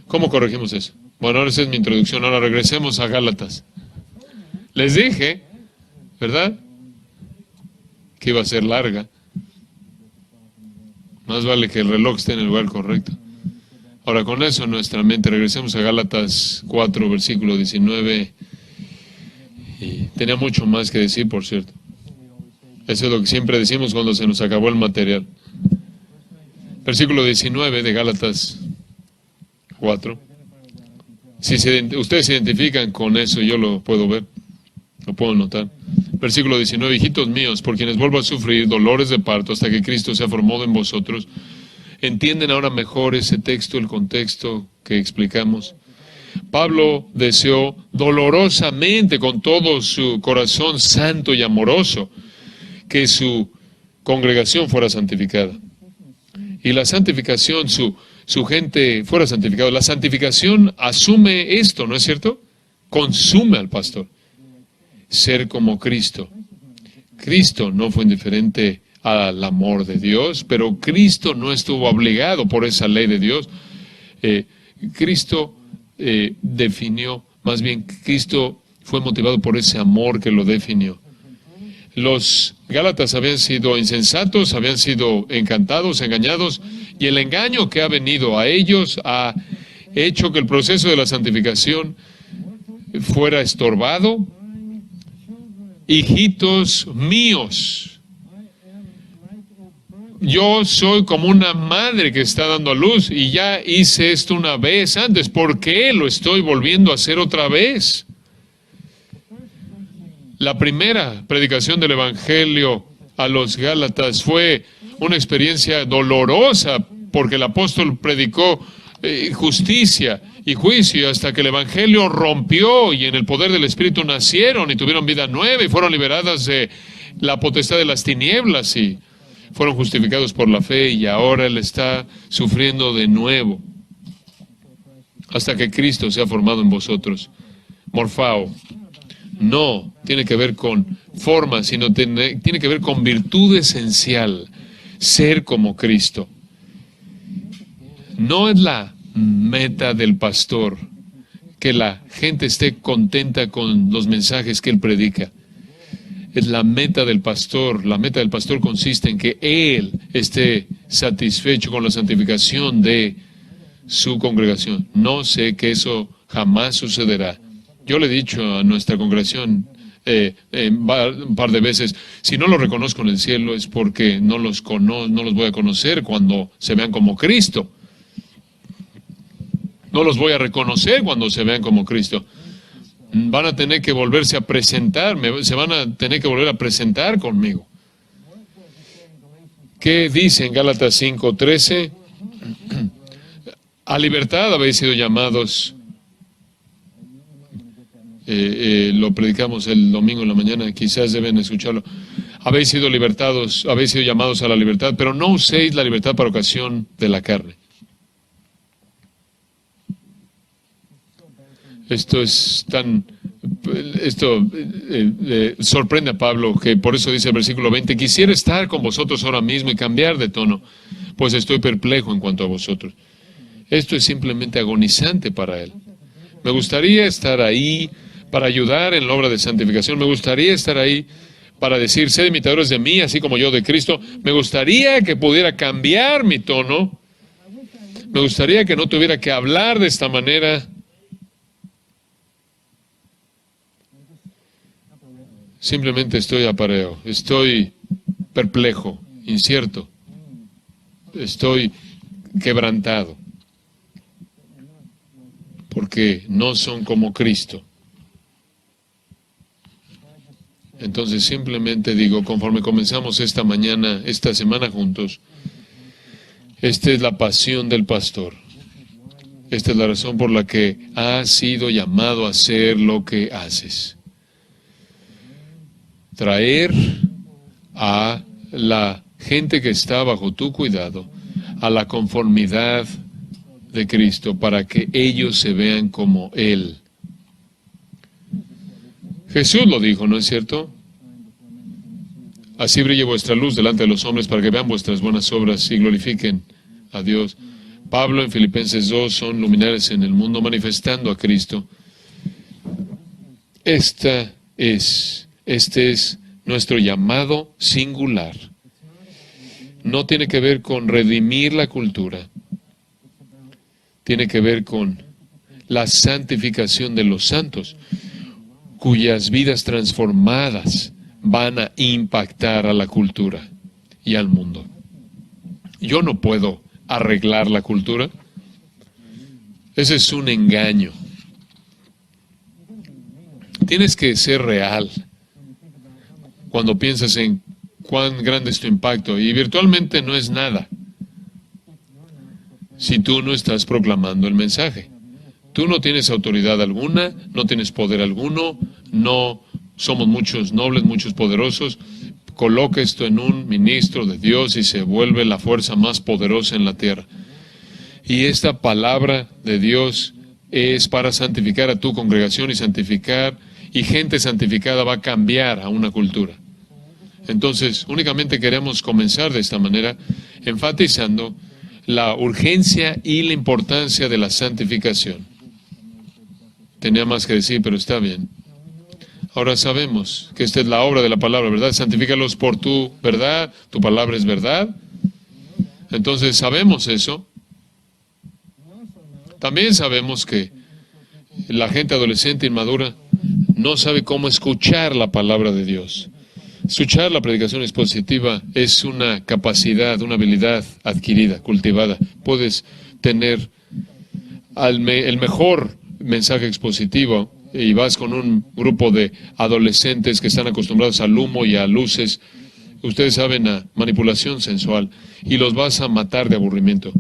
¿cómo corregimos eso? Bueno, ahora esa es mi introducción. Ahora regresemos a Gálatas. Les dije, ¿verdad?, que iba a ser larga. Más vale que el reloj esté en el lugar correcto. Ahora, con eso en nuestra mente, regresemos a Gálatas 4, versículo 19. Y tenía mucho más que decir, por cierto. Eso es lo que siempre decimos cuando se nos acabó el material. Versículo 19 de Gálatas 4. Si ustedes se identifican con eso, yo lo puedo ver, lo puedo notar. Versículo 19, hijitos míos, por quienes vuelvo a sufrir dolores de parto hasta que Cristo sea formado en vosotros. ¿Entienden ahora mejor ese texto, el contexto que explicamos? Pablo deseó dolorosamente, con todo su corazón santo y amoroso, que su congregación fuera santificada. Y la santificación, su gente fuera santificada. La santificación asume esto, ¿no es cierto? Consume al pastor. Ser como Cristo. Cristo no fue indiferente al amor de Dios, pero Cristo no estuvo obligado por esa ley de Dios. Cristo definió, más bien Cristo fue motivado por ese amor que lo definió. Los Gálatas habían sido insensatos, habían sido encantados, engañados, y el engaño que ha venido a ellos ha hecho que el proceso de la santificación fuera estorbado. Hijitos míos, yo soy como una madre que está dando a luz y ya hice esto una vez antes. ¿Por qué lo estoy volviendo a hacer otra vez? La primera predicación del Evangelio a los Gálatas fue una experiencia dolorosa porque el apóstol predicó justicia y juicio hasta que el Evangelio rompió y en el poder del Espíritu nacieron y tuvieron vida nueva y fueron liberadas de la potestad de las tinieblas y fueron justificados por la fe y ahora Él está sufriendo de nuevo hasta que Cristo sea formado en vosotros. Morfao. No tiene que ver con forma, sino tiene que ver con virtud esencial. Ser como Cristo. No es la meta del pastor que la gente esté contenta con los mensajes que él predica. Es la meta del pastor. La meta del pastor consiste en que él esté satisfecho con la santificación de su congregación. No sé que eso jamás sucederá. Yo le he dicho a nuestra congregación un par de veces, si no los reconozco en el cielo es porque no los voy a conocer cuando se vean como Cristo. No los voy a reconocer cuando se vean como Cristo. Van a tener que volverse a presentar, se van a tener que volver a presentar conmigo. ¿Qué dice en Gálatas 5:13? A libertad habéis sido llamados. Lo predicamos el domingo en la mañana, quizás deben escucharlo. Habéis sido libertados, habéis sido llamados a la libertad, pero no uséis la libertad para ocasión de la carne. Esto sorprende a Pablo, que por eso dice el versículo 20, quisiera estar con vosotros ahora mismo y cambiar de tono, pues estoy perplejo en cuanto a vosotros. Esto es simplemente agonizante para él. Me gustaría estar ahí para ayudar en la obra de santificación. Me gustaría estar ahí para decir, sed imitadores de mí, así como yo de Cristo. Me gustaría que pudiera cambiar mi tono. Me gustaría que no tuviera que hablar de esta manera. Simplemente estoy apareo, estoy perplejo, incierto, estoy quebrantado, porque no son como Cristo. Entonces simplemente digo, conforme comenzamos esta semana juntos, esta es la pasión del pastor. Esta es la razón por la que has sido llamado a hacer lo que haces. Traer a la gente que está bajo tu cuidado a la conformidad de Cristo para que ellos se vean como Él. Jesús lo dijo, ¿no es cierto? Así brille vuestra luz delante de los hombres para que vean vuestras buenas obras y glorifiquen a Dios. Pablo en Filipenses 2 son luminares en el mundo manifestando a Cristo. Este es nuestro llamado singular. No tiene que ver con redimir la cultura. Tiene que ver con la santificación de los santos, cuyas vidas transformadas van a impactar a la cultura y al mundo. Yo no puedo arreglar la cultura. Ese es un engaño. Tienes que ser real cuando piensas en cuán grande es tu impacto, y virtualmente no es nada si tú no estás proclamando el mensaje. Tú no tienes autoridad alguna, no tienes poder alguno, no somos muchos nobles, muchos poderosos. Coloca esto en un ministro de Dios y se vuelve la fuerza más poderosa en la tierra. Y esta palabra de Dios es para santificar a tu congregación y gente santificada va a cambiar a una cultura. Entonces, únicamente queremos comenzar de esta manera, enfatizando la urgencia y la importancia de la santificación. Tenía más que decir, pero está bien. Ahora sabemos que esta es la obra de la palabra, ¿verdad? Santifícalos por tu verdad, tu palabra es verdad. Entonces sabemos eso. También sabemos que la gente adolescente inmadura no sabe cómo escuchar la palabra de Dios. Escuchar la predicación expositiva es una capacidad, una habilidad adquirida, cultivada. Puedes tener el mejor mensaje expositivo y vas con un grupo de adolescentes que están acostumbrados al humo y a luces, ustedes saben, a manipulación sensual, y los vas a matar de aburrimiento,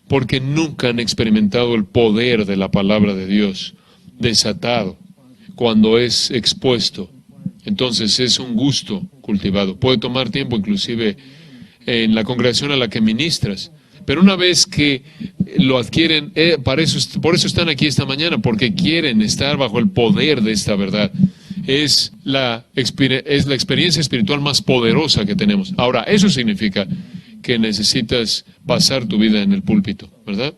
porque nunca han experimentado el poder de la palabra de Dios desatado cuando es expuesto. Entonces es un gusto cultivado. Puede tomar tiempo, inclusive en la congregación a la que ministras. Pero una vez que lo adquieren, por eso están aquí esta mañana, porque quieren estar bajo el poder de esta verdad. Es la experiencia espiritual más poderosa que tenemos. Ahora, eso significa que necesitas pasar tu vida en el púlpito, ¿verdad?